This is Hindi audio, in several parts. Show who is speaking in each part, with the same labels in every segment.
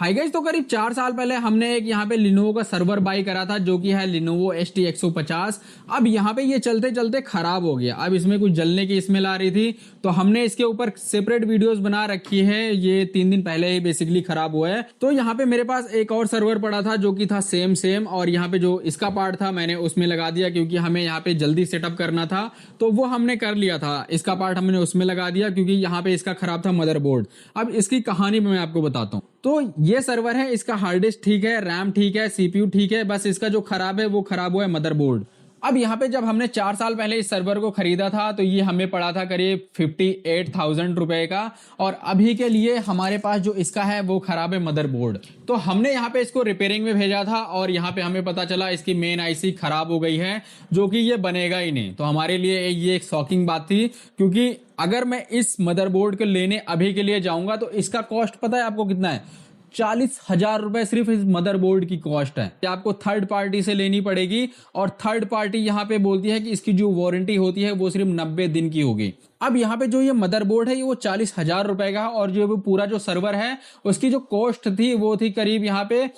Speaker 1: हाई गाइस, तो करीब 4 साल पहले हमने एक यहाँ पे लिनोवो का सर्वर बाई करा था जो कि है लिनोवो ST150। अब यहाँ पे ये चलते चलते खराब हो गया। अब इसमें कुछ जलने की स्मेल आ रही थी, तो हमने इसके ऊपर सेपरेट वीडियोस बना रखी है। ये 3 दिन पहले ही बेसिकली खराब हुआ है। तो यहाँ पे मेरे पास एक और सर्वर पड़ा था जो कि था सेम और यहाँ पे जो इसका पार्ट था मैंने उसमें लगा दिया, क्योंकि हमें यहाँ पे जल्दी सेटअप करना था। तो वो हमने कर लिया था, इसका पार्ट हमने उसमें लगा दिया क्योंकि यहाँ पे इसका खराब था मदरबोर्ड। अब इसकी कहानी मैं आपको बताता हूँ। तो ये सर्वर है, इसका हार्ड डिस्क ठीक है, रैम ठीक है, सीपीयू ठीक है, बस इसका जो खराब है वो खराब हुआ है मदरबोर्ड। अब यहाँ पे जब हमने 4 साल पहले इस सर्वर को खरीदा था तो ये हमें पड़ा था करीब 58,000 रुपए का, और अभी के लिए हमारे पास जो इसका है वो खराब है मदरबोर्ड। तो हमने यहाँ पे इसको रिपेयरिंग में भेजा था और यहाँ पे हमें पता चला इसकी मेन आईसी खराब हो गई है, जो कि ये बनेगा ही नहीं। तो हमारे लिए ये एक शॉकिंग बात थी, क्योंकि अगर मैं इस मदरबोर्ड को लेने अभी के लिए जाऊंगा तो इसका कॉस्ट पता है आपको कितना है? 40,000 रुपए सिर्फ इस मदरबोर्ड की कॉस्ट है। आपको थर्ड पार्टी से लेनी पड़ेगी, और थर्ड पार्टी यहाँ पे बोलती है कि इसकी जो वारंटी होती है वो सिर्फ 90 दिन की होगी। अब यहाँ पे जो ये मदरबोर्ड है ये वो 40,000 रुपए का, और जो पूरा जो सर्वर है उसकी जो कॉस्ट थी वो थी करीब यहाँ पे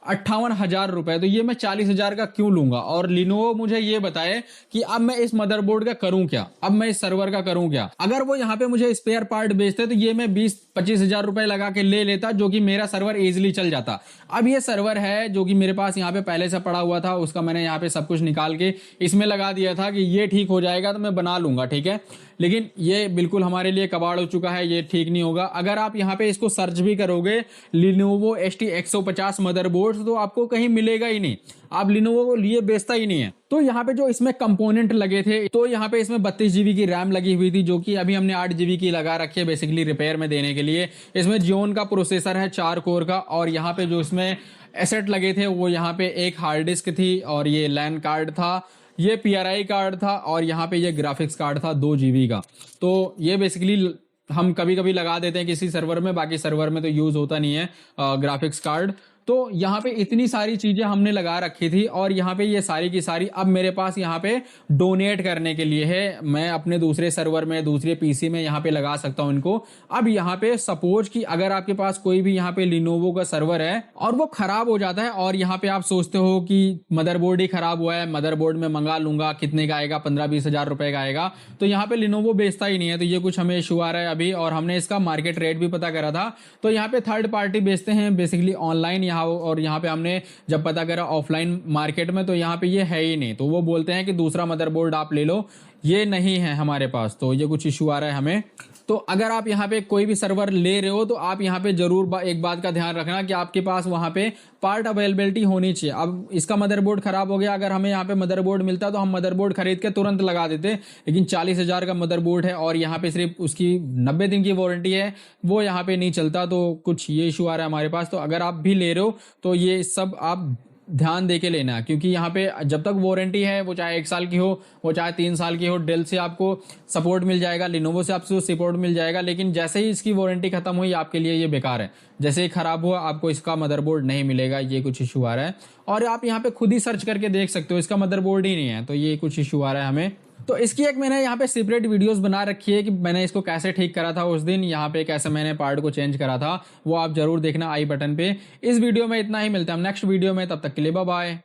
Speaker 1: 58,000 रुपए। तो ये मैं 40,000 का क्यों लूंगा? और लिनोवो मुझे ये बताए कि अब मैं इस मदरबोर्ड का करूं क्या, अब मैं इस सर्वर का करूं क्या। अगर वो यहाँ पे मुझे स्पेयर पार्ट बेचते तो ये मैं 20-25 हजार रुपए लगा के ले लेता, जो कि मेरा सर्वर इजिली चल जाता। अब ये सर्वर है जो कि मेरे पास यहाँ पे पहले से पड़ा हुआ था, उसका मैंने यहाँ पे सब कुछ निकाल के इसमें लगा दिया था कि ये ठीक हो जाएगा तो मैं बना लूंगा, ठीक है। लेकिन ये बिल्कुल हमारे लिए कबाड़ हो चुका है, ये ठीक नहीं होगा। अगर आप यहाँ पे इसको सर्च भी करोगे लिनोवो ST150 मदरबोर्ड, तो आपको कहीं मिलेगा ही नहीं। आप लिनोवो को लिए बेचता ही नहीं है। तो यहाँ पे जो इसमें कंपोनेंट लगे थे, तो यहाँ पे इसमें 32 जीबी की रैम लगी हुई थी, जो कि अभी हमने 8 जीबी की लगा रखी है बेसिकली रिपेयर में देने के लिए। इसमें जियोन का प्रोसेसर है 4 कोर का, और यहाँ पे जो इसमें एसेट लगे थे वो यहाँ पे एक हार्ड डिस्क थी, और ये लैन कार्ड था, ये PRI कार्ड था, और यहाँ पे ये ग्राफिक्स कार्ड था 2 जीबी का। तो ये बेसिकली हम कभी कभी लगा देते हैं किसी सर्वर में, बाकी सर्वर में तो यूज होता नहीं है ग्राफिक्स कार्ड। तो यहाँ पे इतनी सारी चीजें हमने लगा रखी थी, और यहाँ पे ये सारी की सारी अब मेरे पास यहाँ पे डोनेट करने के लिए है। मैं अपने दूसरे सर्वर में, दूसरे पीसी में यहाँ पे लगा सकता हूँ इनको। अब यहाँ पे सपोज कि अगर आपके पास कोई भी यहाँ पे लिनोवो का सर्वर है और वो खराब हो जाता है, और यहाँ पे आप सोचते हो कि मदरबोर्ड ही खराब हुआ है, मदरबोर्ड में मंगा लूंगा, कितने का आएगा? 15-20 हजार रुपए का आएगा। तो यहाँ पे लिनोवो बेचता ही नहीं है, तो ये कुछ हमें इशू आ रहा है अभी। और हमने इसका मार्केट रेट भी पता करा था, तो यहाँ पे थर्ड पार्टी बेचते हैं बेसिकली ऑनलाइन, और यहाँ पे हमने जब पता करा ऑफलाइन मार्केट में, तो यहाँ पे ये है ही नहीं। तो वो बोलते हैं कि दूसरा मदरबोर्ड आप ले लो, ये नहीं है हमारे पास। तो ये कुछ इशू आ रहा है हमें। तो अगर आप यहाँ पे कोई भी सर्वर ले रहे हो तो आप यहाँ पे जरूर एक बात का ध्यान रखना कि आपके पास वहाँ पे पार्ट अवेलेबिलिटी होनी चाहिए। अब इसका मदरबोर्ड खराब हो गया, अगर हमें यहाँ पे मदरबोर्ड मिलता तो हम मदरबोर्ड खरीद के तुरंत लगा देते, लेकिन 40,000 का मदरबोर्ड है और यहाँ पे सिर्फ उसकी 90 दिन की वारंटी है, वो यहाँ पे नहीं चलता। तो कुछ ये इशू आ रहा है हमारे पास। तो अगर आप भी ले रहे हो तो ये सब आप ध्यान देके लेना, क्योंकि यहाँ पे जब तक वारंटी है, वो चाहे 1 साल की हो, वो चाहे 3 साल की हो, डेल से आपको सपोर्ट मिल जाएगा, लिनोवो से आपको सपोर्ट मिल जाएगा। लेकिन जैसे ही इसकी वारंटी खत्म हुई आपके लिए ये बेकार है। जैसे ही खराब हुआ आपको इसका मदरबोर्ड नहीं मिलेगा, ये कुछ इशू आ रहा है। और आप यहाँ पे खुद ही सर्च करके देख सकते हो, इसका मदरबोर्ड ही नहीं है, तो ये कुछ इशू आ रहा है हमें। तो इसकी एक मैंने यहाँ पे सेपरेट वीडियोस बना रखी है कि मैंने इसको कैसे ठीक करा था उस दिन, यहाँ पे कैसे मैंने पार्ट को चेंज करा था, वो आप जरूर देखना आई बटन पे। इस वीडियो में इतना ही, मिलता है हम नेक्स्ट वीडियो में, तब तक के लिए बाय बाय।